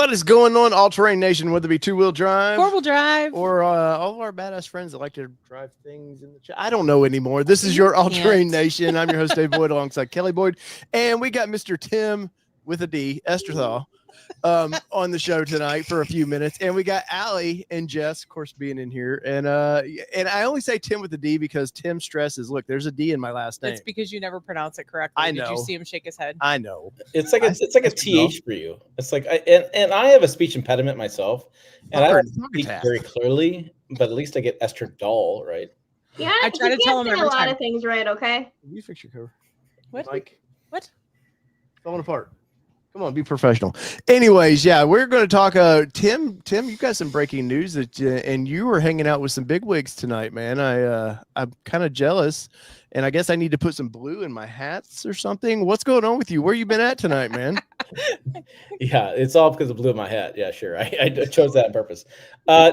What is going on, All Terrain Nation? Whether it be two-wheel drive, four-wheel drive, or all of our badass friends that like to drive things in the chat. I don't know anymore. This is your All Terrain Nation. I'm your host, Dave Boyd, alongside Kelly Boyd, and we got Mr. Tim with a D, Esterthal, on the show tonight for a few minutes, and we got Allie and Jess, of course, being in here, and I only say Tim with a D because Tim stresses. Look, there's a D in my last name. It's because you never pronounce it correctly. I know. Did you see him shake his head? I know. It's like a TH for you. It's like and I have a speech impediment myself, and I don't speak very clearly, but at least I get Esterthal right. Yeah, I try to tell him every a lot time. of things right. Okay. You fix your cover. What? Mike. What? Falling apart. Come on, be professional. Anyways, yeah, we're going to talk. Tim, you got some breaking news that, and you were hanging out with some bigwigs tonight, man. I'm kind of jealous, and I guess I need to put some blue in my hats or something. What's going on with you? Where you been at tonight, man? Yeah, it's all because of blue in my hat. Yeah, sure. I chose that on purpose. I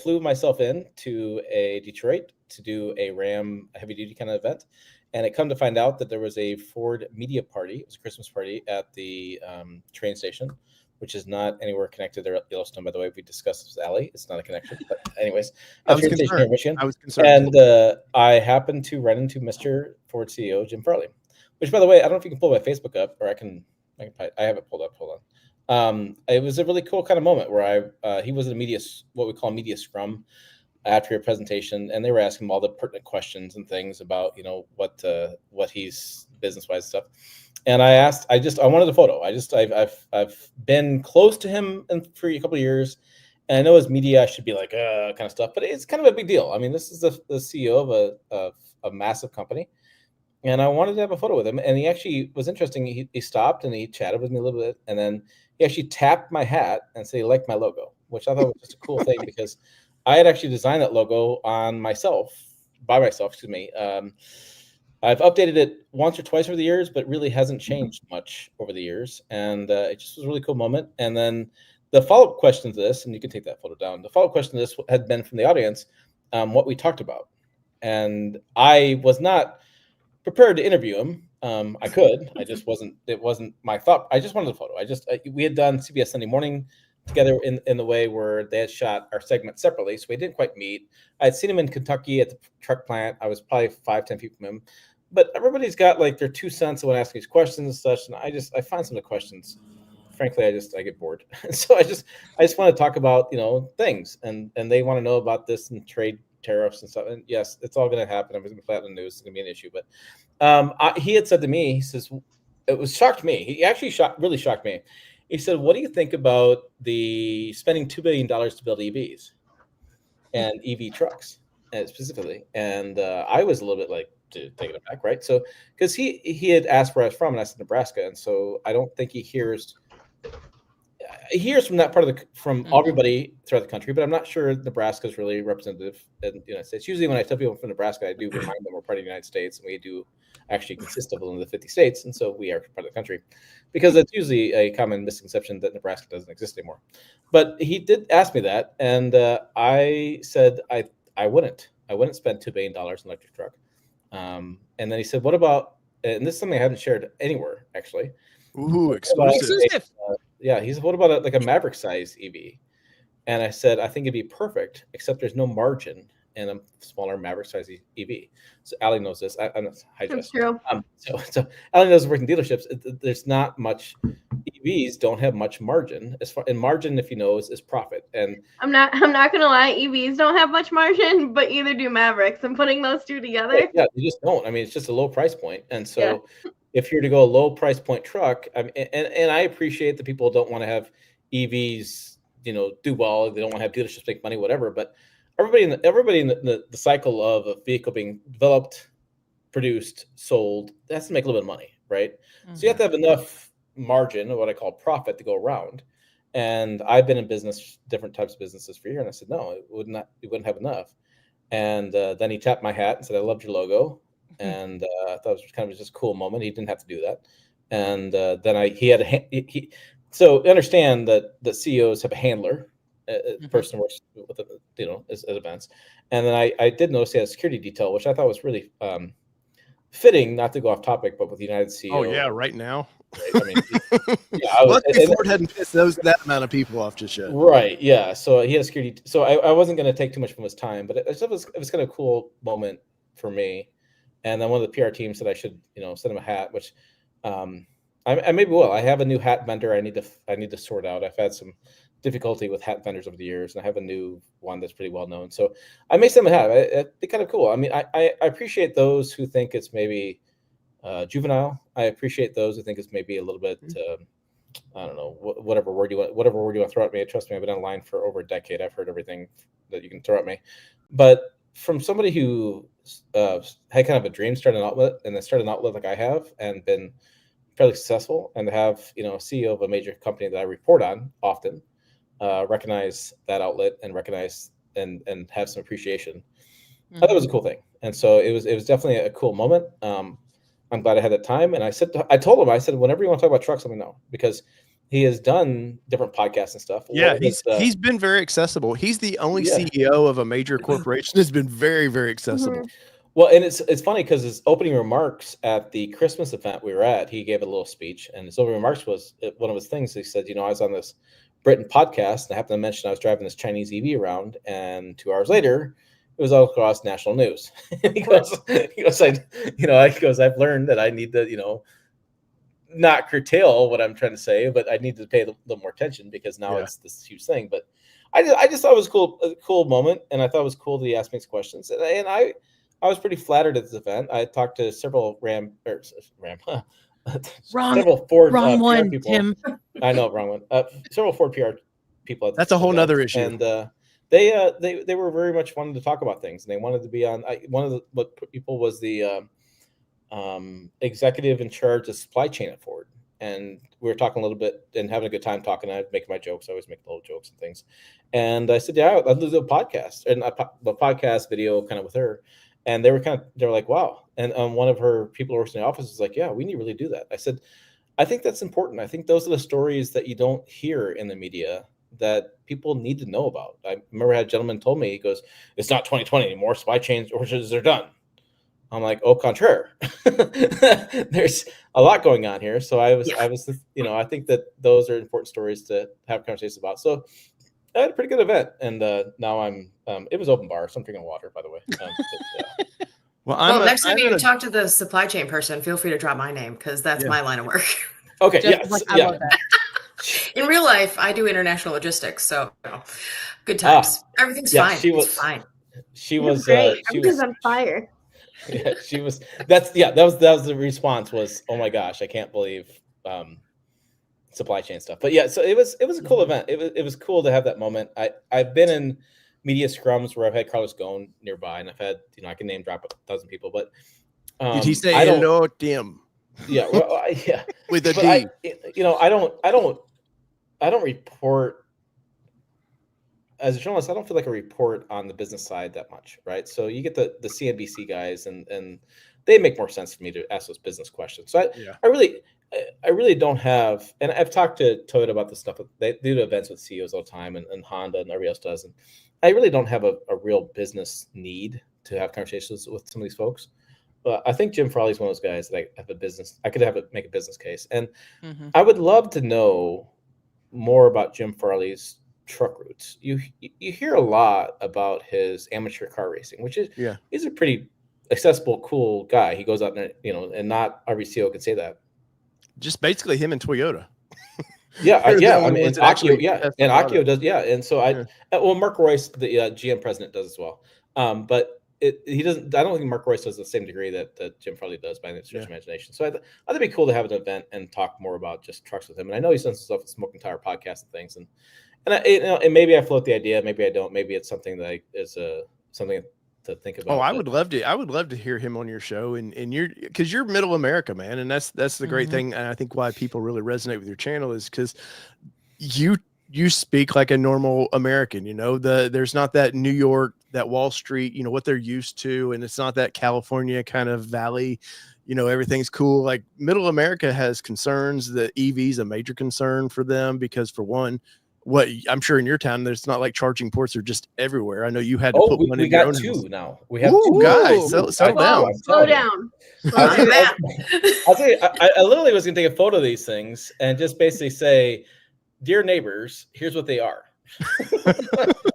flew myself in to Detroit to do a Ram heavy duty kind of event. And it come to find out that there was a Ford media party. It was a Christmas party at the train station, which is not anywhere connected to Yellowstone, by the way. We discussed this with Allie. It's not a connection. But anyways, I was concerned. And I happened to run into Mr. Ford CEO, Jim Farley, which, by the way, I don't know if you can pull my Facebook up, or I have it pulled up. Hold on. It was a really cool kind of moment where he was in a what we call media scrum, after your presentation, and they were asking him all the pertinent questions and things about, what he's business-wise stuff. And I wanted a photo. I've been close to him for a couple of years, and I know his media should be like kind of stuff, but it's kind of a big deal. I mean, this is the CEO of a massive company, and I wanted to have a photo with him. And he actually was interesting. He stopped and he chatted with me a little bit, and then he actually tapped my hat and said he liked my logo, which I thought was just a cool thing because I had actually designed that logo by myself. I've updated it once or twice over the years, but really hasn't changed much over the years. And it just was a really cool moment. And then the follow-up question to this, and you can take that photo down. The follow-up question to this had been from the audience, what we talked about. And I was not prepared to interview him. I could. It wasn't my thought. I just wanted a photo. We had done CBS Sunday Morning together in the way where they had shot our segment separately, so we didn't quite meet. I'd seen him in Kentucky at the truck plant. I was probably 5-10 feet from him, but everybody's got like their 2 cents when asking these questions and such. And I find some of the questions, frankly, I get bored. So I just want to talk about things, and they want to know about this and trade tariffs and stuff. And yes, it's all going to happen. I'm going to put that in the news. It's going to be an issue. But he had said to me, he says, it shocked me. He actually really shocked me. He said, what do you think about the spending $2 billion to build EVs and EV trucks specifically? And I was a little bit like, taken aback, right? So, because he had asked where I was from, and I said Nebraska. And so I don't think he hears from that part of from everybody throughout the country, but I'm not sure Nebraska is really representative in the United States. Usually when I tell people from Nebraska, I do remind them we're part of the United States, and we do actually consist of one of the 50 states, and so we are part of the country, because that's usually a common misconception that Nebraska doesn't exist anymore. But he did ask me that, and I said I wouldn't spend $2 billion on an electric truck. And then he said, what about, and this is something I haven't shared anywhere actually. Ooh, exclusive. He said, what about a Maverick size EV? And I said, I think it'd be perfect, except there's no margin in a smaller Maverick size EV. So Allie knows this. That's true. So Allie knows working dealerships. There's not much. EVs don't have much margin. And margin, if you know, is profit. And I'm not gonna lie, EVs don't have much margin, but either do Mavericks. And putting those two together, yeah, you just don't. I mean, it's just a low price point. And so, if you're to go a low price point truck, I mean, and I appreciate that people don't want to have EVs, do well. They don't want to have dealerships make money, whatever. But everybody in the cycle of a vehicle being developed, produced, sold, has to make a little bit of money, right? Mm-hmm. So you have to have enough margin, or what I call profit, to go around. And I've been in different types of businesses for a year, and I said, no, it wouldn't have enough. And then he tapped my hat and said, I loved your logo. And I thought it was kind of just a cool moment. He didn't have to do that. And then so understand that the CEOs have a handler, person works with as events. And then I did notice he had a security detail, which I thought was really fitting, not to go off topic, but with the United CEO. Oh yeah, right now. Right? I mean, yeah, I was, Luckily, Ford hadn't pissed that amount of people off just yet. right. Yeah. So he had a security. So I wasn't going to take too much from his time, but it was kind of a cool moment for me. And then one of the PR teams said I should, send him a hat, which I maybe will. I have a new hat vendor. I need to sort out. I've had some difficulty with hat vendors over the years, and I have a new one that's pretty well known. So I may send him a hat. It'd be kind of cool. I mean, I appreciate those who think it's maybe juvenile. I appreciate those who think it's maybe a little bit. I don't know, whatever word you want to throw at me. Trust me, I've been online for over a decade. I've heard everything that you can throw at me. But from somebody who had kind of a dream, started an outlet, and then started an outlet like I have, and been fairly successful, and to have a CEO of a major company that I report on often recognize that outlet and recognize and have some appreciation. I thought it was a cool thing, and so it was definitely a cool moment. I'm glad I had that time, and I told him, I said, whenever you want to talk about trucks, let me know, because he has done different podcasts and stuff. Yeah, he's been very accessible. He's the only CEO of a major corporation that's been very, very accessible. Well, and it's funny because his opening remarks at the Christmas event we were at, he gave a little speech, and his opening remarks was one of his things. He said, I was on this Britain podcast, and I happened to mention I was driving this Chinese EV around, and 2 hours later, it was all across national news. he goes, I've learned that I need to, not curtail what I'm trying to say, but I need to pay a little more attention, because now it's this huge thing. But I just thought it was a cool moment, and I thought it was cool that he asked me these questions, and I was pretty flattered at this event. I talked to several several Ford PR people. Tim. I know, wrong one. Several Ford PR people. That's a whole nother issue. And they were very much wanting to talk about things, and they wanted to be on. One of the people was the executive in charge of supply chain at Ford, and we were talking a little bit and having a good time talking. I'd make my jokes. I always make little jokes and things. And I said, "Yeah, I'd do a podcast and a podcast video kind of with her." And they were like, "Wow!" And one of her people who works in the office was like, "Yeah, we need to really do that." I said, "I think that's important. I think those are the stories that you don't hear in the media that people need to know about." I remember I had a gentleman told me, he goes, "It's not 2020 anymore. Supply chains origins are done." I'm like, "Au contraire." There's a lot going on here. So I think that those are important stories to have conversations about. So I had a pretty good event, and now I'm. It was open bar, so I'm drinking water, by the way. Well, next time you talk to the supply chain person, feel free to drop my name, because that's my line of work. Okay. I love that. In real life, I do international logistics, so good times. Everything's fine. It's fine. She was great. she Everything's was on fire. Yeah, she was. That was the response was, "Oh my gosh, I can't believe supply chain stuff." But yeah, so it was a cool event. It was cool to have that moment. I've been in media scrums where I've had Carlos Ghosn nearby, and I've had I can name drop 1,000 people, but did he say hello, Tim? Yeah, well, with a D. I don't report as a journalist. I don't feel like I report on the business side that much, right? So you get the CNBC guys, and they make more sense for me to ask those business questions. So I really don't have, and I've talked to Toyota about this stuff. They do events with CEOs all the time, and Honda and everybody else does. And I really don't have a real business need to have conversations with some of these folks. But I think Jim Farley is one of those guys that I could make a business case. And I would love to know more about Jim Farley's truck roots. You hear a lot about his amateur car racing, which is he's a pretty accessible, cool guy. He goes out there, and not every CEO can say that. Just basically him and Toyota. I mean, and Akio does, and so Mark Royce, the GM president, does as well. But he doesn't. I don't think Mark Royce does the same degree that Jim Farley does by any stretch of imagination. So I think it'd be cool to have an event and talk more about just trucks with him. And I know he's done some stuff with Smoking Tire podcast and things, and maybe I float the idea, maybe I don't. Maybe it's something that is something to think about. Oh, I would love to hear him on your show, and because you're middle America, man, and that's the great thing, and I think why people really resonate with your channel is because you speak like a normal American. There's not that New York, that Wall Street, what they're used to, and it's not that California kind of valley. Everything's cool. Like middle America has concerns. The EV is a major concern for them because, for one, what I'm sure in your town, there's not like charging ports are just everywhere. I know you had to Oh, put one we in your got own two house. now. We have Ooh, two. guys, settle Whoa, down. slow down. I'll Look at I'll that. tell you, I literally was going to take a photo of these things and just basically say, "Dear neighbors, here's what they are."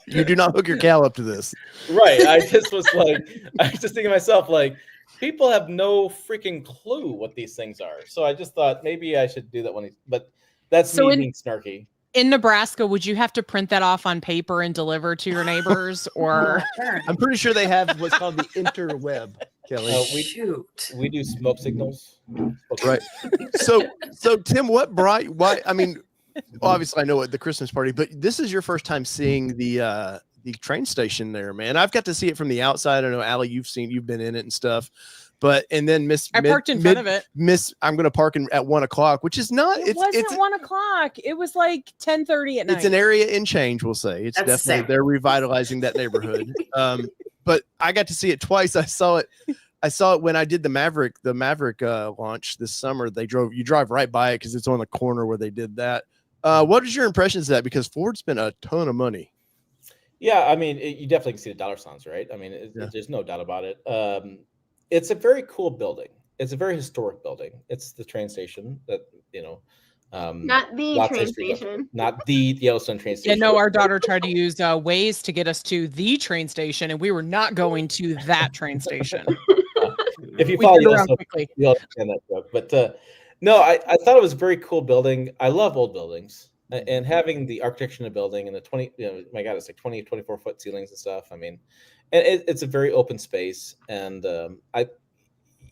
You do not hook your cow up to this. Right. I just was thinking to myself, like, people have no freaking clue what these things are. So I just thought maybe I should do that one. But that's me being snarky. In Nebraska, would you have to print that off on paper and deliver to your neighbors? Or I'm pretty sure they have what's called the interweb, Kelly. We do smoke signals. Right. So Tim, why? I mean, obviously I know at the Christmas party, but this is your first time seeing the train station there, man. I've got to see it from the outside. I know, Allie, you've been in it and stuff. But and then I parked in front of it. I'm going to park at 1 o'clock, which is not. It wasn't 1 o'clock. It was like 10:30 at night. It's an area in change, we'll say. It's That's definitely they're revitalizing that neighborhood. But I got to see it twice. I saw it when I did the Maverick launch this summer. You drive right by it because it's on the corner where they did that. What is your impressions of that? Because Ford spent a ton of money. Yeah, I mean, you definitely can see the dollar signs, right? I mean, there's no doubt about it. It's a very cool building. It's a very historic building. It's the train station that, not the train station. Not the Yellowstone train station. Yeah, no, our daughter tried to use Waze to get us to the train station, and we were not going to that train station. If you follow Yellowstone, you'll understand that joke. But no, I thought it was a very cool building. I love old buildings. And having the architecture in the building and the 20, my God, it's like 20, 24 foot ceilings and stuff. I mean, and it's a very open space. And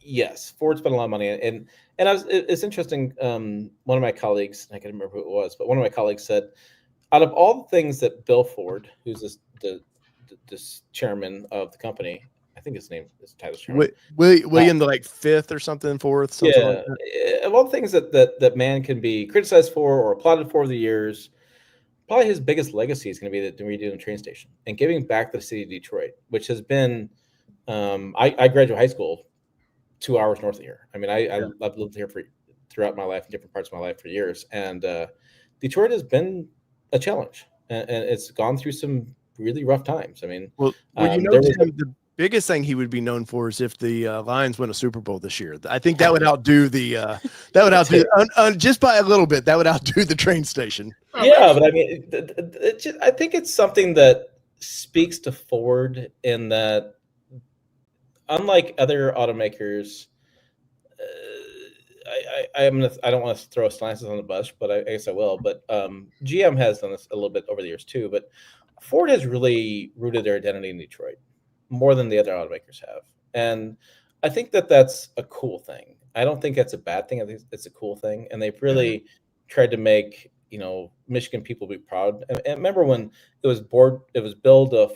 yes, Ford spent a lot of money. And it's interesting. One of my colleagues, I can't remember who it was, but one of my colleagues said, out of all the things that Bill Ford, who's this chairman of the company, I think his name is title chairman. William the fifth or something, fourth. Something like that. Of all the things that man can be criticized for or applauded for over the years, probably his biggest legacy is going to be the redoing the train station and giving back to the city of Detroit, which has been. I graduated high school 2 hours north of here. I mean, I've lived here throughout my life in different parts of my life for years, and Detroit has been a challenge, and it's gone through some really rough times. I mean, Tim, the biggest thing he would be known for is if the Lions win a Super Bowl this year. I think that would outdo just by a little bit. That would outdo the train station. Yeah, but I mean, I think it's something that speaks to Ford in that, unlike other automakers, I don't want to throw Stellantis on the bus, but I guess I will. But GM has done this a little bit over the years too. But Ford has really rooted their identity in Detroit more than the other automakers have. And I think that's a cool thing. I don't think that's a bad thing. I think it's a cool thing. And they've really tried to make, Michigan people be proud. And remember when it was build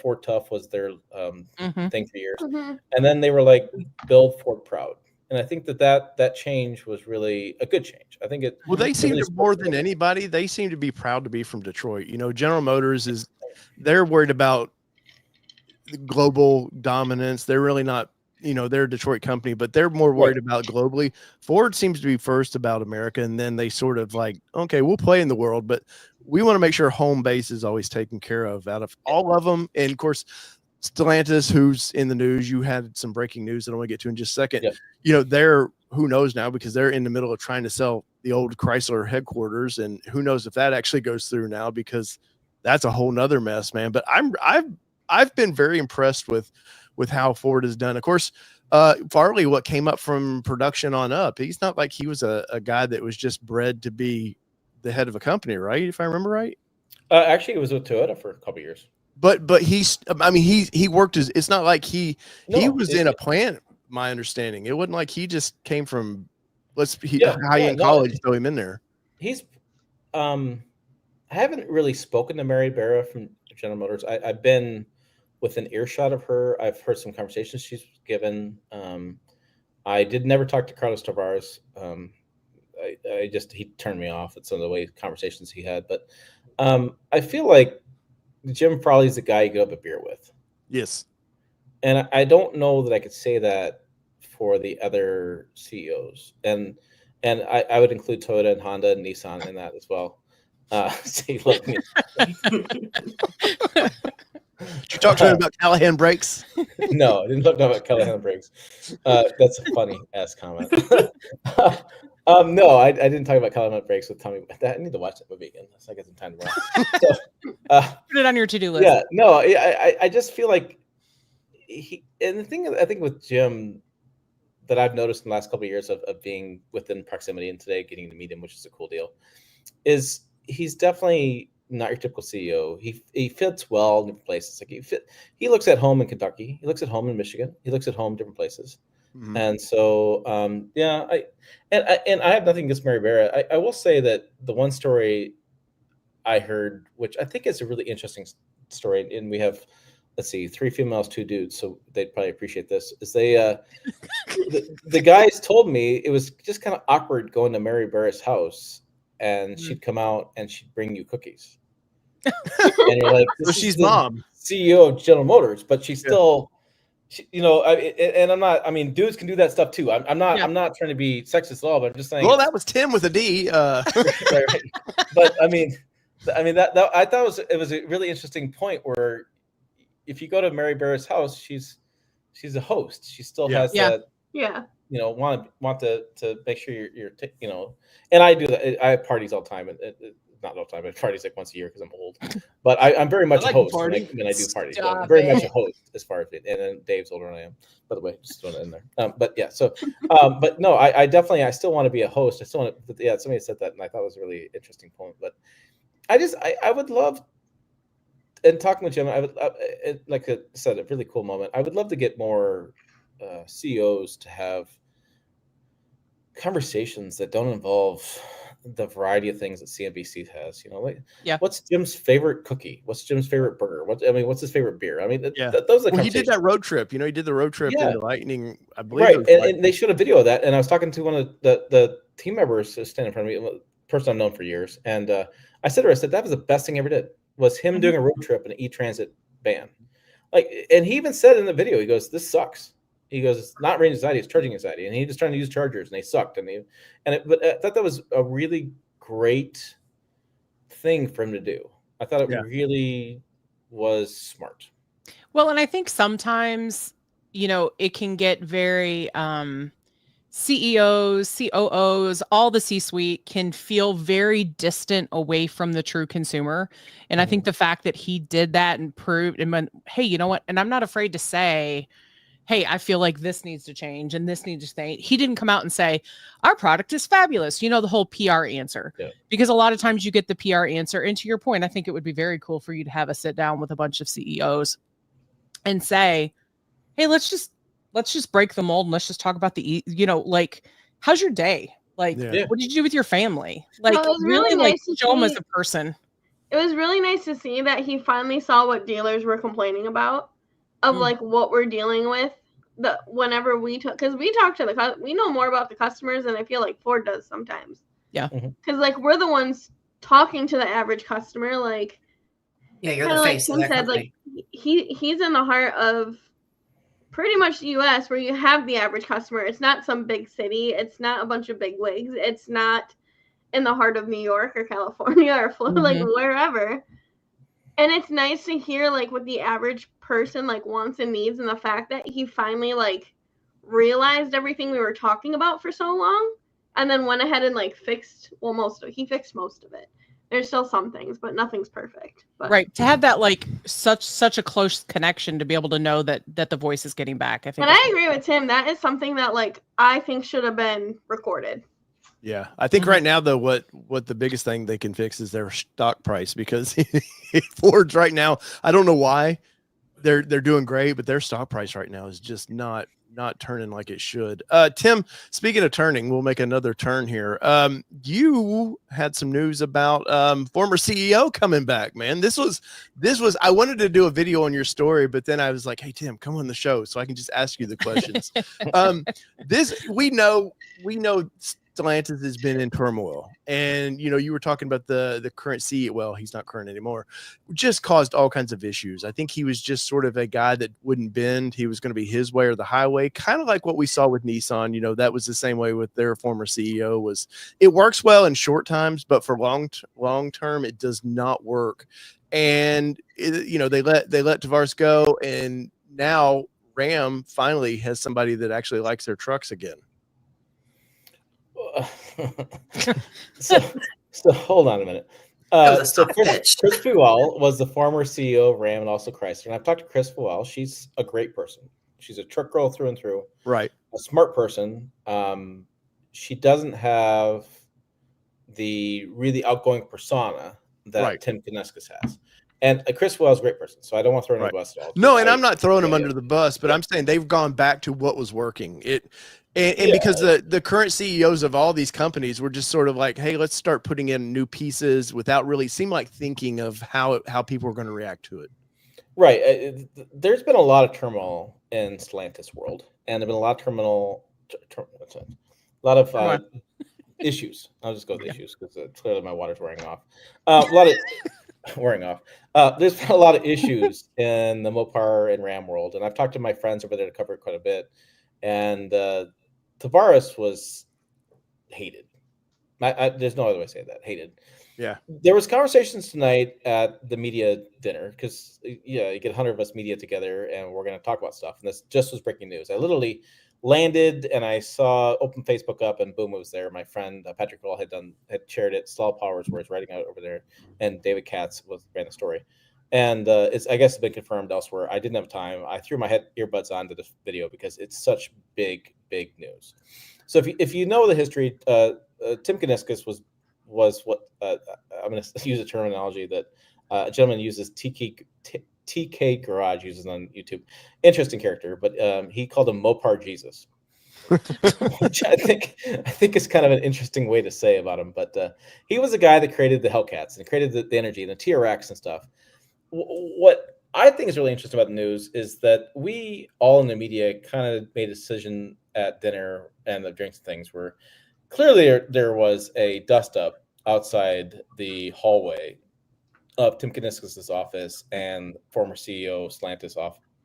Ford Tough was their thing for years. Mm-hmm. And then they were like, build Ford proud. And I think that change was really a good change. I think they seem to, more than anybody, they seem to be proud to be from Detroit. General Motors they're worried about global dominance. They're really not, they're a Detroit company, but they're more worried about globally. Ford seems to be first about America, and then they sort of like, okay, we'll play in the world, but we want to make sure home base is always taken care of out of all of them. And of course, Stellantis, who's in the news, you had some breaking news that I want to get to in just a second. Yeah. They're, who knows now, because they're in the middle of trying to sell the old Chrysler headquarters, and who knows if that actually goes through now, because that's a whole nother mess, man. But I've been very impressed with how Ford has done. Of course, Farley, what came up from production on up, he's not like he was a guy that was just bred to be the head of a company, right? If I remember right. Actually, it was with Toyota for a couple of years. But he worked it's not like he was in a plant. My understanding, it wasn't like he just came from high-end college, throw him in there. He's I haven't really spoken to Mary Barra from General Motors. I've been within earshot of her. I've heard some conversations she's given. I did never talk to Carlos Tavares. He turned me off at some of the way conversations he had. But I feel like Jim Farley is the guy you go have a beer with. Yes. And I don't know that I could say that for the other CEOs. And I would include Toyota and Honda and Nissan in that as well. See, look. Did you talk to him about Callahan brakes? No, I didn't talk about Callahan brakes. That's a funny ass comment. No, I didn't talk about Callahan brakes with Tommy. I need to watch that movie again. So I get some time tomorrow. So, put it on your to-do list. Yeah, no, I just feel like and the thing I think with Jim that I've noticed in the last couple of years of being within proximity and today getting to meet him, which is a cool deal, is he's definitely not your typical CEO. He fits well in different places. Like he looks at home in Kentucky. He looks at home in Michigan. He looks at home in different places. Mm-hmm. And so, I have nothing against Mary Barra. I will say that the one story I heard, which I think is a really interesting story, and we have, let's see, 3 females, 2 dudes, so they'd probably appreciate this, is they, the guys told me it was just kind of awkward going to Mary Barra's house, and she'd come out and she'd bring you cookies. And you're like, so she's mom, CEO of General Motors, but she's still, and I'm not. I mean, dudes can do that stuff too. I'm not. Yeah. I'm not trying to be sexist at all, but I'm just saying. Well, that was Tim with a D. Right. But I mean, that I thought it was a really interesting point where if you go to Mary Barra's house, she's a host. She still has that. Yeah. Want to make sure you're and I do that. I have parties all the time, and not all the time. I have parties like once a year because I'm old. But I'm very much a host when I do parties. I'm very much a host as far as it. And then Dave's older than I am, by the way. Just throwing it in there. But yeah. So, but no, I definitely still want to be a host. I still want to. Yeah, somebody said that, and I thought it was a really interesting point. But I would love. And talking with Jim, like I said, a really cool moment. I would love to get more CEOs to have conversations that don't involve the variety of things that CNBC has. What's Jim's favorite cookie? What's Jim's favorite burger? What's his favorite beer? I mean, those are the he did that road trip. He did the road trip in Lightning, I believe. Right, and they showed a video of that. And I was talking to one of the team members standing in front of me, a person I've known for years. And I said that was the best thing he ever did. Was him doing a road trip in an e-transit van. And he even said in the video, he goes, "This sucks." He goes, "It's not range anxiety, it's charging anxiety." And he was trying to use chargers, and they sucked. But I thought that was a really great thing for him to do. I thought it really was smart. Well, and I think sometimes, it can get very CEOs, COOs, all the C-suite can feel very distant away from the true consumer. And I think the fact that he did that and proved and went, hey, you know what? And I'm not afraid to say, hey, I feel like this needs to change and this needs to stay. He didn't come out and say, our product is fabulous. The whole PR answer. Yeah. Because a lot of times you get the PR answer. And to your point, I think it would be very cool for you to have a sit down with a bunch of CEOs and say, hey, let's just break the mold and let's just talk about how's your day? What did you do with your family? Really nice to show him as a person. It was really nice to see that he finally saw what dealers were complaining about of what we're dealing with whenever because we talk to we know more about the customers than I feel like Ford does sometimes. Yeah. Because we're the ones talking to the average customer. You're the face of that company. He's in the heart of pretty much the U.S. where you have the average customer. It's not some big city. It's not a bunch of big wigs. It's not in the heart of New York or California or Florida, wherever. And it's nice to hear what the average person wants and needs, and the fact that he finally realized everything we were talking about for so long, and then went ahead and fixed most of it. There's still some things, but nothing's perfect. But. Right. To have that such a close connection to be able to know that the voice is getting back. I think. And I agree with Tim. That is something that I think should have been recorded. Yeah. I think right now though, what the biggest thing they can fix is their stock price, because Ford's right now, I don't know why they're doing great, but their stock price right now is just not turning like it should. Tim, speaking of turning, we'll make another turn here. You had some news about former CEO coming back, man. This was I wanted to do a video on your story, but then I was like, hey Tim, come on the show so I can just ask you the questions. We know Stellantis has been in turmoil, and you were talking about the current CEO. Well, he's not current anymore. Just caused all kinds of issues. I think he was just sort of a guy that wouldn't bend. He was going to be his way or the highway, kind of like what we saw with Nissan. That was the same way with their former CEO. Was it works well in short times, but for long term, it does not work. And they let Tavares go, and now Ram finally has somebody that actually likes their trucks again. So hold on a minute. So Chris Fuel was the former CEO of Ram and also Chrysler. And I've talked to Chris Fuel. She's a great person. She's a truck girl through and through. Right. A smart person. She doesn't have the really outgoing persona that Tim Kuniskis has. And Chris Fuel is a great person. So I don't want to throw him under the bus at all. No, and I'm not throwing him under the bus, but I'm saying they've gone back to what was working. Because the current CEOs of all these companies were just sort of like, hey, let's start putting in new pieces without really thinking of how people are going to react to it. Right. There's been a lot of turmoil in Stellantis world, and there've been a lot of issues. I'll just go with issues because clearly my water's wearing off. Wearing off. There's been a lot of issues in the Mopar and Ram world, and I've talked to my friends over there to cover it quite a bit. And Tavares was hated. There's no other way to say that. Hated. Yeah. There was conversations tonight at the media dinner because you get 100 of us media together and we're going to talk about stuff. And this just was breaking news. I literally landed and I saw open Facebook up and boom, it was there. My friend Patrick Roll had shared it. Saul Powers was writing out over there, and David Katz ran the story. And I guess it's been confirmed elsewhere. I didn't have time. I threw my earbuds onto this video because it's such big news. So if you know the history, Tim Kuniskis was what I'm going to use a terminology that a gentleman uses, TK Garage uses on YouTube. Interesting character, but he called him Mopar Jesus, which I think is kind of an interesting way to say about him. But he was the guy that created the Hellcats and created the energy and the TRX and stuff. What I think is really interesting about the news is that we all in the media kind of made a decision at dinner and the drinks and things where clearly there was a dust up outside the hallway of Tim Kuniskis' office and former CEO Stellantis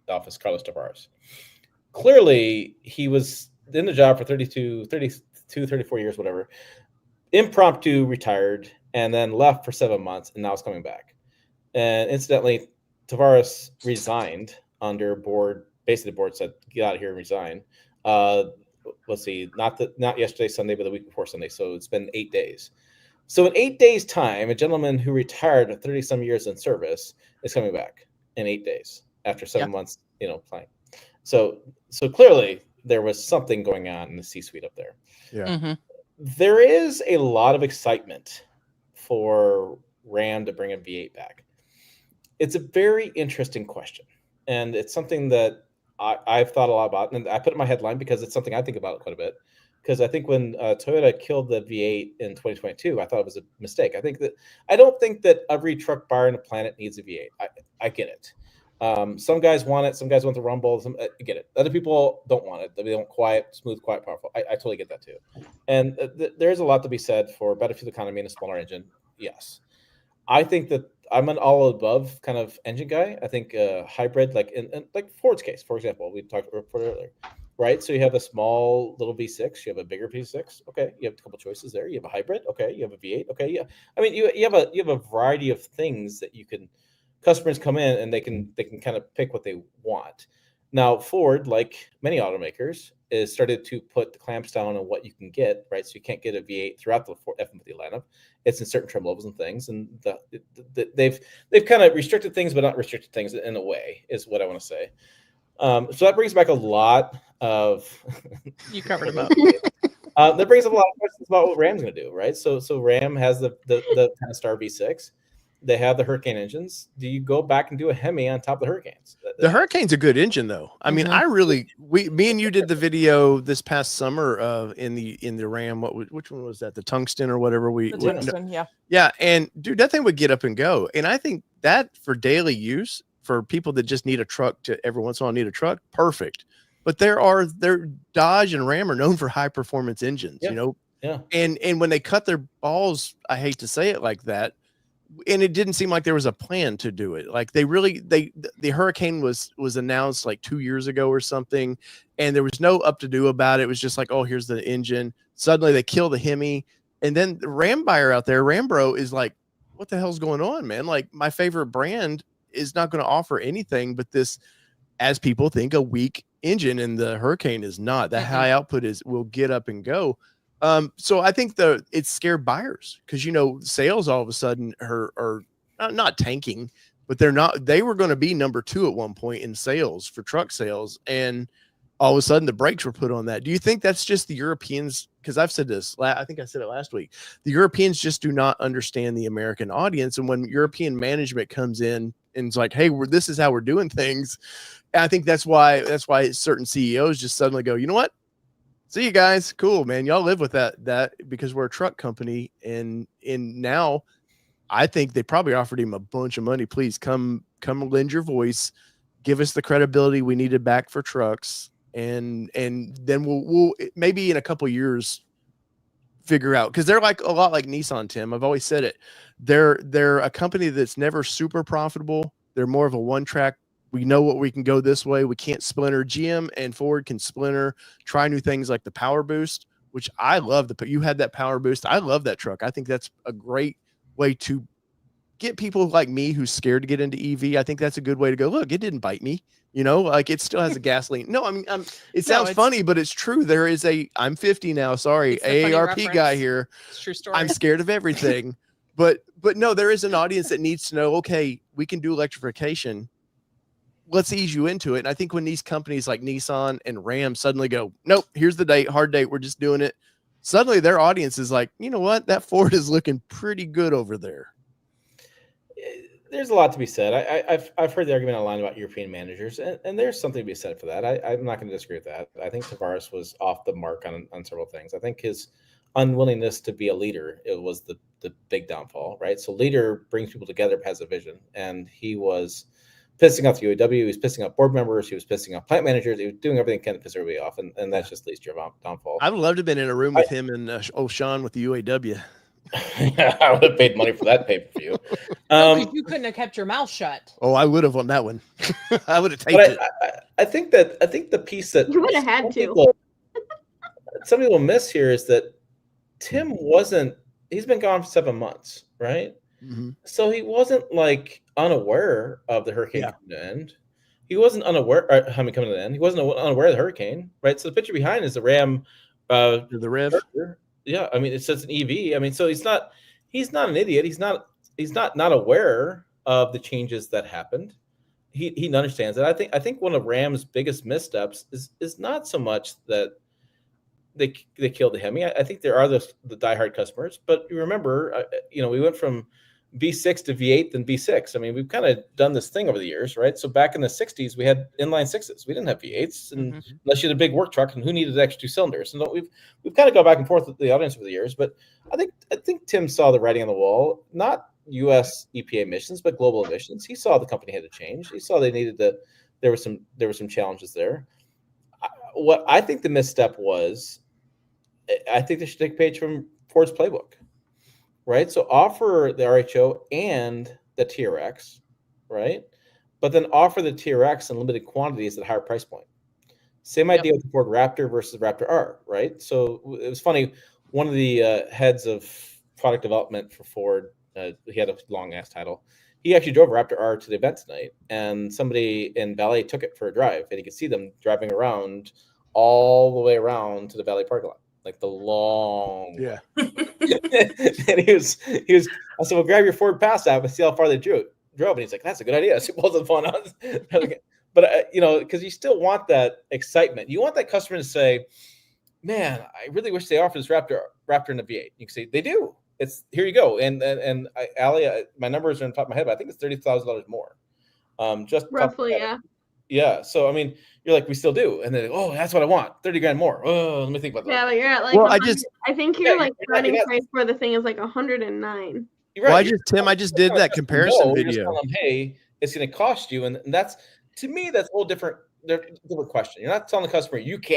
office, Carlos Tavares. Clearly, he was in the job for 34 years, whatever, impromptu retired, and then left for 7 months, and now is coming back. And incidentally, Tavares resigned under board. Basically, the board said, "Get out of here and resign." Let's see, not yesterday, Sunday, but the week before Sunday. So it's been 8 days. So in 8 days' time, a gentleman who retired 30-some years in service is coming back in 8 days after 7 months, playing. So clearly there was something going on in the C-suite up there. Yeah. Mm-hmm. There is a lot of excitement for Ram to bring a V8 back. It's a very interesting question, and it's something that I've thought a lot about, and I put it in my headline because it's something I think about quite a bit. Because I think when Toyota killed the V8 in 2022, I thought it was a mistake. I don't think that every truck buyer on the planet needs a V8. I get it. Some guys want it. Some guys want the rumble. I get it. Other people don't want it. They want smooth, quiet, powerful. I totally get that too. And there's a lot to be said for better fuel economy and a smaller engine. Yes. I think that I'm an all above kind of engine guy. I think hybrid, like in like Ford's case, for example, we talked about earlier, right? So you have a small little V6, you have a bigger V6. Okay, you have a couple choices there. You have a hybrid. Okay, you have a V8. Okay, yeah. I mean, you have a variety of things that you can. Customers come in and they can kind of pick what they want. Now, Ford, like many automakers, is started to put the clamps down on what you can get, right? So you can't get a V8 throughout the F-150 lineup. It's in certain trim levels and things, and they've kind of restricted things, but not restricted things in a way, is what I want to say. So that brings back a lot of. You covered them up. That brings up a lot of questions about what Ram's going to do, right? So Ram has the kind of Star V6. They have the Hurricane engines. Do you go back and do a Hemi on top of the Hurricanes? The Hurricane's a good engine, though. I mean, me and you did the video this past summer in the Ram. Which one was that? The Tungsten or whatever The Tungsten, yeah. Yeah, and dude, that thing would get up and go. And I think that for daily use, for people that just need a truck to every once in a while need a truck, perfect. But Dodge and Ram are known for high performance engines. Yeah. Yeah. And when they cut their balls, I hate to say it like that, and it didn't seem like there was a plan to do it. Like the hurricane was announced like 2 years ago or something, and there was no up to do about it. It was just like, oh, here's the engine. Suddenly they kill the Hemi, and then the Ram buyer out there, Rambro, is like, what the hell's going on, man? Like, my favorite brand is not going to offer anything but this, as people think, a weak engine, and the Hurricane is not. That high output will get up and go. So I think it's scared buyers, because sales all of a sudden are not tanking, but they were going to be number 2 at one point in sales for truck sales, and all of a sudden the brakes were put on that. Do you think that's just the Europeans? Because I've said this, I think I said it last week. The Europeans just do not understand the American audience, and when European management comes in and it's like, hey, this is how we're doing things, I think that's why certain CEOs just suddenly go, you know what? See you guys. Cool, man. Y'all live with that because we're a truck company. And now I think they probably offered him a bunch of money. Please come lend your voice. Give us the credibility we needed back for trucks. And then we'll maybe in a couple years figure out, because they're like a lot like Nissan, Tim. I've always said it. They're a company that's never super profitable. They're more of a one track. We know what we can go this way. We can't splinter. GM and Ford can splinter, try new things like the Power Boost, which I love. You had that Power Boost. I love that truck. I think that's a great way to get people like me who's scared to get into EV. I think that's a good way to go. Look, it didn't bite me. Like it still has a gasoline. No, I mean, it sounds funny, but it's true. There is I'm 50 now. Sorry, AARP guy here. It's a true story. I'm scared of everything. but no, there is an audience that needs to know, okay, we can do electrification. Let's ease you into it. And I think when these companies like Nissan and Ram suddenly go, nope, here's the date, hard date, we're just doing it. Suddenly their audience is like, you know what? That Ford is looking pretty good over there. There's a lot to be said. I've heard the argument online about European managers, and there's something to be said for that. I'm not going to disagree with that. I think Tavares was off the mark on several things. I think his unwillingness to be a leader, it was the big downfall, right? So leader brings people together, has a vision, and he was pissing off the UAW, he was pissing off board members, he was pissing off plant managers, he was doing everything he can to piss everybody off, and that's just leads to your downfall. I would love to have been in a room with him and Sean with the UAW. Yeah, I would have paid money for that pay-per-view. You couldn't have kept your mouth shut. Oh, I would have on that one. I would have taped it. I think the piece that you would have had to. Some people miss here is that Tim he's been gone for 7 months, right? Mm-hmm. So he wasn't like unaware of the hurricane coming to end. He wasn't unaware coming to the end. He wasn't unaware of the hurricane, right? So the picture behind is the Ram, the Rev. Yeah, I mean it's an EV. I mean, so he's not an idiot. He's not aware of the changes that happened. He understands that. I think one of Ram's biggest missteps is not so much that they killed the Hemi. I think there are the diehard customers, but you remember, we went from V6 to V8 then V6. I mean, we've kind of done this thing over the years, right? So back in the 60s, we had inline 6s. We didn't have V8s, and unless you had a big work truck, and who needed extra 2 cylinders? And we've kind of gone back and forth with the audience over the years, but I think Tim saw the writing on the wall, not U.S. EPA emissions, but global emissions. He saw the company had to change. He saw they needed to. There were some challenges there. What I think the misstep was, I think they should take a page from Ford's playbook. Right, so offer the RHO and the TRX, right? But then offer the TRX in limited quantities at a higher price point. Same idea with the Ford Raptor versus Raptor R, right? So it was funny. One of the heads of product development for Ford, he had a long ass title. He actually drove Raptor R to the event tonight, and somebody in Valet took it for a drive, and you could see them driving around all the way around to the Valet parking lot. Like the long way. And he was I said, well, grab your Ford Pass app and see how far they drove. And he's like, that's a good idea. So he pulls the phone out. But because you still want that excitement. You want that customer to say, man, I really wish they offered this Raptor in the V8. You can say they do. It's here you go. And Allie, my numbers are on top of my head, but I think it's $30,000 more. Just roughly, yeah. Yeah. So I mean, you're like, we still do, and then that's what I want, $30,000 more. Oh, let me think about that. Yeah, but you're at like. Well, I think you're like starting price for the thing is like 109. You're right. Well, I just did that comparison video. Just tell them, hey, it's going to cost you, and that's, to me, that's a whole different question. You're not telling the customer you can't